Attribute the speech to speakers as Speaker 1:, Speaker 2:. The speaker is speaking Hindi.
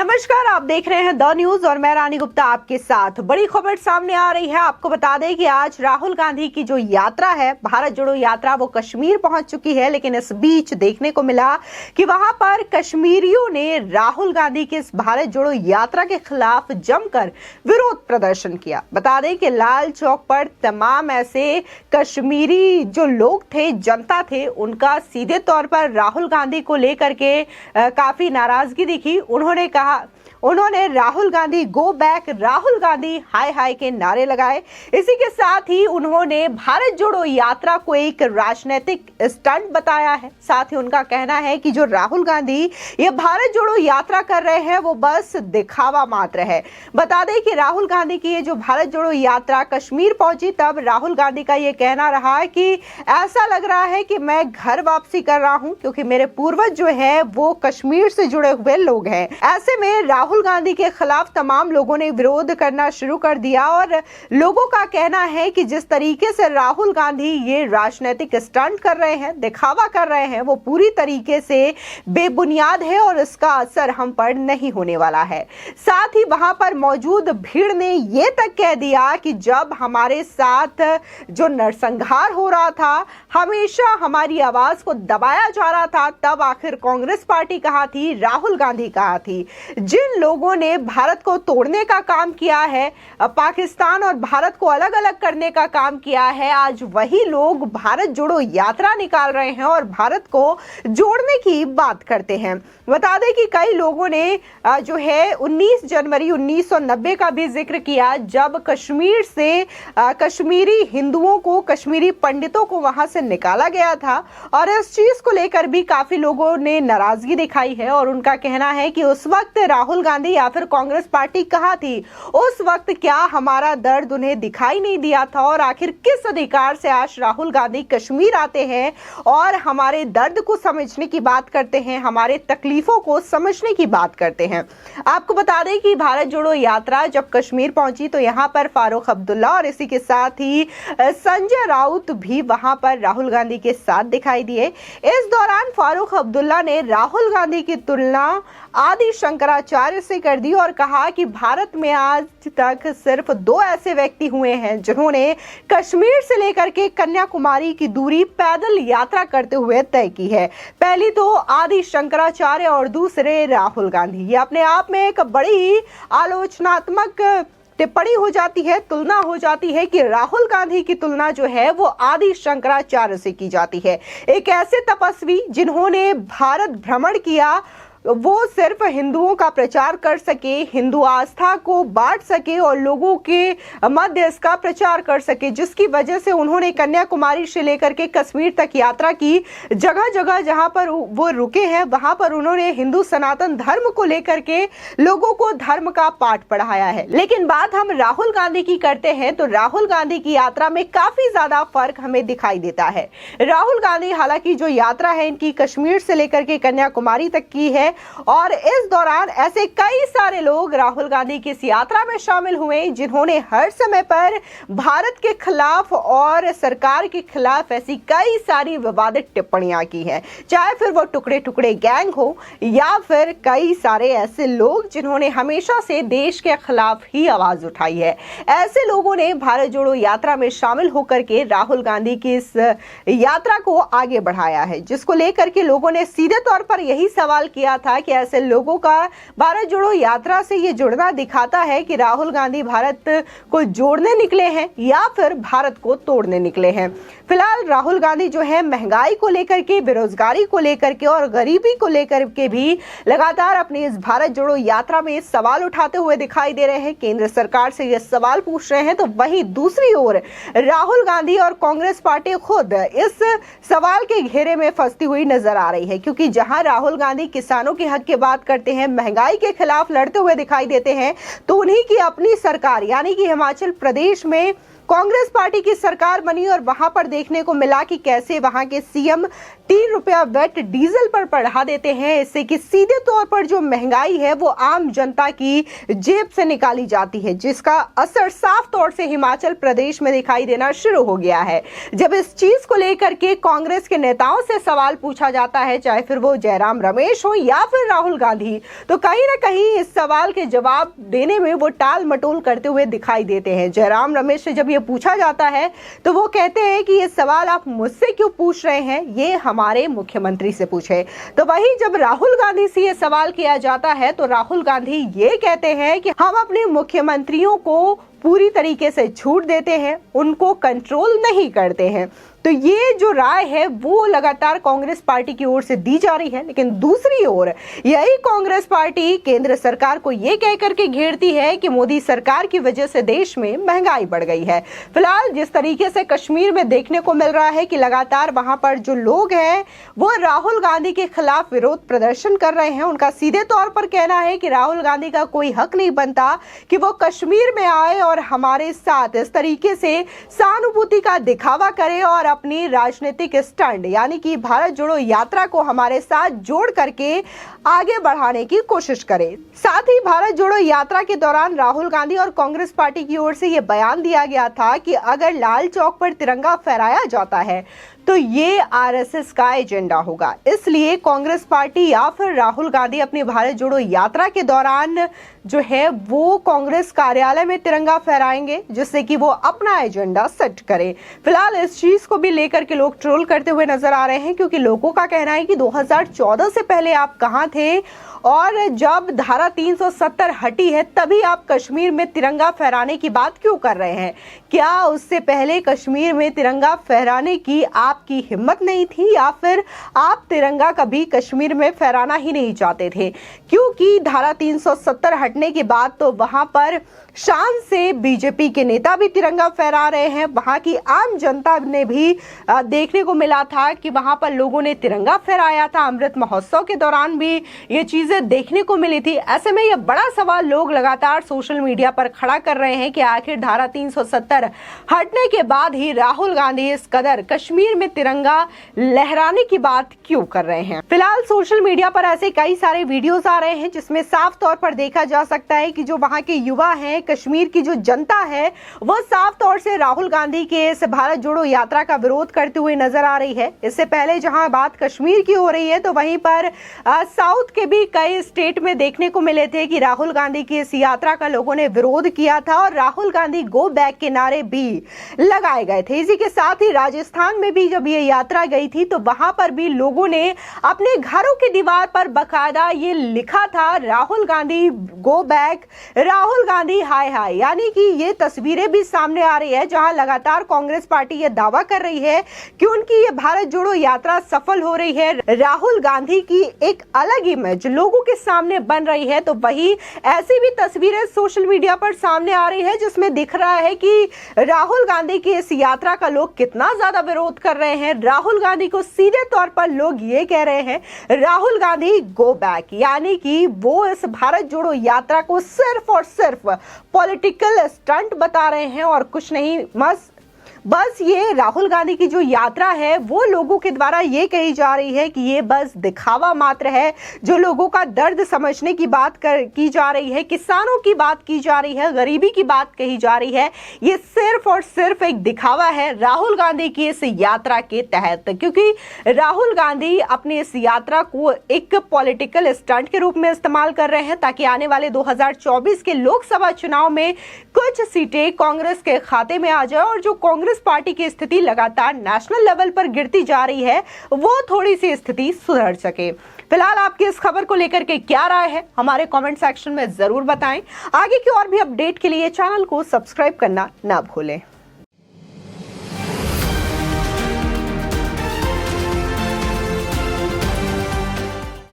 Speaker 1: नमस्कार, आप देख रहे हैं द न्यूज और मैं रानी गुप्ता आपके साथ। बड़ी खबर सामने आ रही है। आपको बता दें कि आज राहुल गांधी की जो यात्रा है, भारत जोड़ो यात्रा, वो कश्मीर पहुंच चुकी है। लेकिन इस बीच देखने को मिला कि वहां पर कश्मीरियों ने राहुल गांधी की इस भारत जोड़ो यात्रा के खिलाफ जमकर विरोध प्रदर्शन किया। बता दें कि लाल चौक पर तमाम ऐसे कश्मीरी जो लोग थे, जनता थे, उनका सीधे तौर पर राहुल गांधी को लेकर के काफी नाराजगी दिखी। उन्होंने राहुल गांधी गो बैक, राहुल गांधी हाय हाय के नारे लगाए। इसी के साथ ही उन्होंने भारत जोड़ो यात्रा को एक राजनीतिक स्टंट बताया है। साथ ही उनका कहना है कि जो राहुल गांधी ये भारत जोड़ो यात्रा कर रहे हैं वो बस दिखावा मात्र है। बता दें कि राहुल गांधी की ये जो भारत जोड़ो यात्रा कश्मीर पहुंची, तब राहुल गांधी का ये कहना रहा कि ऐसा लग रहा है कि मैं घर वापसी कर रहा हूं, क्योंकि मेरे पूर्वज जो है वो कश्मीर से जुड़े हुए लोग हैं। ऐसे में राहुल गांधी के खिलाफ तमाम लोगों ने विरोध करना शुरू कर दिया और लोगों का कहना है कि जिस तरीके से राहुल गांधी ये राजनीतिक स्टंट कर रहे हैं, दिखावा कर रहे हैं, वो पूरी तरीके से बेबुनियाद है और इसका असर हम पर नहीं होने वाला है। साथ ही वहां पर मौजूद भीड़ ने ये तक कह दिया कि जब हमारे साथ जो नरसंहार हो रहा था, हमेशा हमारी आवाज को दबाया जा रहा था, तब आखिर कांग्रेस पार्टी कहां थी, राहुल गांधी कहां थी। जिन लोगों ने भारत को तोड़ने का काम किया है, पाकिस्तान और भारत को अलग अलग करने का काम किया है, आज वही लोग भारत जोड़ो यात्रा निकाल रहे हैं और भारत को जोड़ने की बात करते हैं। बता दें कि कई लोगों ने जो है 19 जनवरी 1990 का भी जिक्र किया, जब कश्मीर से कश्मीरी हिंदुओं को, कश्मीरी पंडितों को वहां से निकाला गया था और इस चीज को लेकर भी काफी लोगों ने नाराजगी दिखाई है और उनका कहना है कि उस वक्त राहुल गांधी या फिर कांग्रेस पार्टी कहां थी, उस वक्त क्या हमारा दर्द उन्हें दिखाई नहीं दिया था और आखिर किस अधिकार से आज राहुल गांधी कश्मीर आते हैं और हमारे दर्द को समझने की बात करते हैं, हमारे तकलीफों को समझने की बात करते हैं। आपको बता दें कि भारत जोड़ो यात्रा जब कश्मीर पहुंची तो यहां पर फारूक अब्दुल्ला और इसी के साथ ही संजय राउत भी वहां पर राहुल गांधी के साथ दिखाई दिए। इस दौरान फारूक अब्दुल्ला ने राहुल गांधी की तुलना आदि शंकराचार्य से कर दी और कहा कि भारत में आज तक सिर्फ 2 ऐसे व्यक्ति हुए हैं जिन्होंने कश्मीर से लेकर के कन्याकुमारी की दूरी पैदल यात्रा करते हुए तय की है। पहली तो आदि शंकराचार्य और दूसरे राहुल गांधी। ये अपने आप में एक बड़ी आलोचनात्मक टिप्पणी हो जाती है, तुलना हो जाती है कि राहुल गांधी की तुलना जो है वो आदि शंकराचार्य से की जाती है। एक ऐसे तपस्वी जिन्होंने भारत भ्रमण किया, वो सिर्फ हिंदुओं का प्रचार कर सके, हिंदू आस्था को बांट सके और लोगों के मध्य इसका प्रचार कर सके, जिसकी वजह से उन्होंने कन्याकुमारी से लेकर के कश्मीर तक यात्रा की। जगह जगह जहां पर वो रुके हैं वहां पर उन्होंने हिंदू सनातन धर्म को लेकर के लोगों को धर्म का पाठ पढ़ाया है। लेकिन बात हम राहुल गांधी की करते हैं तो राहुल गांधी की यात्रा में काफी ज्यादा फर्क हमें दिखाई देता है। राहुल गांधी हालांकि जो यात्रा है इनकी कश्मीर से लेकर के कन्याकुमारी तक की है और इस दौरान ऐसे कई सारे लोग राहुल गांधी की इस यात्रा में शामिल हुए जिन्होंने हर समय पर भारत के खिलाफ और सरकार के खिलाफ ऐसी कई सारी विवादित टिप्पणियां की हैं, चाहे फिर वो टुकड़े टुकड़े गैंग हो या फिर कई सारे ऐसे लोग जिन्होंने हमेशा से देश के खिलाफ ही आवाज उठाई है। ऐसे लोगों ने भारत जोड़ो यात्रा में शामिल होकर के राहुल गांधी की इस यात्रा को आगे बढ़ाया है, जिसको लेकर के लोगों ने सीधे तौर पर यही सवाल किया था कि ऐसे लोगों का भारत जोड़ो यात्रा से ये जुड़ना दिखाता है कि राहुल गांधी भारत को जोड़ने निकले हैं या फिर भारत को तोड़ने निकले हैं। फिलहाल राहुल गांधी जो है महंगाई को लेकर के, बेरोजगारी को लेकर के और गरीबी को लेकर के भी लगातार अपनी इस भारत जोड़ो यात्रा में सवाल उठाते हुए दिखाई दे रहे हैं। केंद्र सरकार से ये सवाल पूछ रहे हैं तो वहीं दूसरी ओर राहुल गांधी और कांग्रेस पार्टी खुद इस सवाल के घेरे में फंसती हुई नजर आ रही है, क्योंकि जहां राहुल गांधी किसानों के हक की बात करते हैं, महंगाई के खिलाफ लड़ते हुए दिखाई देते हैं, तो उन्हीं की अपनी सरकार यानी कि हिमाचल प्रदेश में कांग्रेस पार्टी की सरकार बनी और वहां पर देखने को मिला कि कैसे वहां के सीएम 3 रुपया वैट डीजल पर बढ़ा देते हैं, इससे कि सीधे तौर पर जो महंगाई है वो आम जनता की जेब से निकाली जाती है, जिसका असर साफ तौर से हिमाचल प्रदेश में दिखाई देना शुरू हो गया है। जब इस चीज को लेकर के कांग्रेस के नेताओं से सवाल पूछा जाता है, चाहे फिर वो जयराम रमेश हो या फिर राहुल गांधी, तो कहीं ना कहीं इस सवाल के जवाब देने में वो टाल मटोल करते हुए दिखाई देते हैं। जयराम रमेश से जब ये पूछा जाता है तो वो कहते हैं कि ये सवाल आप मुझसे क्यों पूछ रहे हैं, ये हमारे मुख्यमंत्री से पूछे। तो वहीं जब राहुल गांधी से ये सवाल किया जाता है तो राहुल गांधी ये कहते हैं कि हम अपने मुख्यमंत्रियों को पूरी तरीके से छूट देते हैं, उनको कंट्रोल नहीं करते हैं। तो ये जो राय है वो लगातार कांग्रेस पार्टी की ओर से दी जा रही है, लेकिन दूसरी ओर यही कांग्रेस पार्टी केंद्र सरकार को ये कह करके घेरती है कि मोदी सरकार की वजह से देश में महंगाई बढ़ गई है। फिलहाल जिस तरीके से कश्मीर में देखने को मिल रहा है कि लगातार वहां पर जो लोग हैं वो राहुल गांधी के खिलाफ विरोध प्रदर्शन कर रहे हैं, उनका सीधे तौर पर कहना है कि राहुल गांधी का कोई हक नहीं बनता कि वो कश्मीर में आए और हमारे साथ इस तरीके से सहानुभूति का दिखावा करे और अपनी राजनीतिक स्टंट यानी कि भारत जोड़ो यात्रा को हमारे साथ जोड़ करके आगे बढ़ाने की कोशिश करे। साथ ही भारत जोड़ो यात्रा के दौरान राहुल गांधी और कांग्रेस पार्टी की ओर से यह बयान दिया गया था कि अगर लाल चौक पर तिरंगा फहराया जाता है तो ये आरएसएस का एजेंडा होगा, इसलिए कांग्रेस पार्टी या फिर राहुल गांधी अपनी भारत जोड़ो यात्रा के दौरान जो है वो कांग्रेस कार्यालय में तिरंगा फहराएंगे, जिससे कि वो अपना एजेंडा सेट करें। फिलहाल इस चीज को भी लेकर के लोग ट्रोल करते हुए नजर आ रहे हैं, क्योंकि लोगों का कहना है कि 2014 से पहले आप कहां थे और जब धारा 370 हटी है तभी आप कश्मीर में तिरंगा फहराने की बात क्यों कर रहे हैं? क्या उससे पहले कश्मीर में तिरंगा फहराने की आपकी हिम्मत नहीं थी, या फिर आप तिरंगा कभी कश्मीर में फहराना ही नहीं चाहते थे? क्योंकि धारा 370 हटने के बाद तो वहां पर शान से बीजेपी के नेता भी तिरंगा फहरा रहे हैं, वहां की आम जनता ने भी देखने को मिला था कि वहां पर लोगों ने तिरंगा फहराया था। अमृत महोत्सव के दौरान भी ये चीजें देखने को मिली थी। ऐसे में यह बड़ा सवाल लोग लगातार सोशल मीडिया पर खड़ा कर रहे हैं कि आखिर धारा 370 हटने के बाद ही राहुल गांधी इस कदर कश्मीर में तिरंगा लहराने की बात क्यों कर रहे हैं। फिलहाल सोशल मीडिया पर ऐसे कई सारे वीडियोस आ रहे हैं जिसमें साफ तौर पर देखा जा सकता है कि जो वहां के युवा हैं, कश्मीर की जो जनता है, वो साफ तौर से राहुल गांधी के इस भारत जोड़ो यात्रा का विरोध करते हुए नजर आ रही है। इससे पहले जहां बात कश्मीर की हो रही है तो वहीं पर साउथ के भी कई स्टेट में देखने को मिले थे कि राहुल गांधी की इस यात्रा का लोगों ने विरोध किया था और राहुल गांधी गो बैक के नारे भी लगाए गए थे। इसी के साथ ही राजस्थान में भी जब ये यात्रा गई थी तो वहां पर भी लोगों ने अपने घरों की दीवार पर बकायदा ये लिखा था, राहुल गांधी गो बैक, राहुल गांधी हाय हाय। यानी कि ये तस्वीरें भी सामने आ रही है जहां लगातार कांग्रेस पार्टी ये दावा कर रही है कि उनकी ये भारत जोड़ो यात्रा सफल हो रही है, राहुल गांधी की एक अलग इमेज लोगों के सामने बन रही है। तो वही ऐसी भी तस्वीरें सोशल मीडिया पर सामने आ रही है जिसमें दिख रहा है कि राहुल गांधी की इस यात्रा का लोग कितना ज्यादा विरोध कर रहे हैं। राहुल गांधी को सीधे तौर पर लोग ये कह रहे हैं राहुल गांधी गो बैक, यानी कि वो इस भारत जोड़ो यात्रा को सिर्फ और सिर्फ पॉलिटिकल स्टंट बता रहे हैं और कुछ नहीं। बस ये राहुल गांधी की जो यात्रा है वो लोगों के द्वारा ये कही जा रही है कि ये बस दिखावा मात्र है। जो लोगों का दर्द समझने की बात की जा रही है, किसानों की बात की जा रही है, गरीबी की बात कही जा रही है, ये सिर्फ और सिर्फ एक दिखावा है राहुल गांधी की इस यात्रा के तहत। क्योंकि राहुल गांधी अपनी इस यात्रा को एक पॉलिटिकल स्टंट के रूप में इस्तेमाल कर रहे हैं ताकि आने वाले 2024 के लोकसभा चुनाव में कुछ सीटें कांग्रेस के खाते में आ जाए और जो कांग्रेस पार्टी की स्थिति लगातार नेशनल लेवल पर गिरती जा रही है वो थोड़ी सी स्थिति सुधर सके। फिलहाल आपकी इस खबर को लेकर के क्या राय है हमारे कमेंट सेक्शन में जरूर बताएं। आगे की और भी अपडेट के लिए चैनल को सब्सक्राइब करना ना भूलें।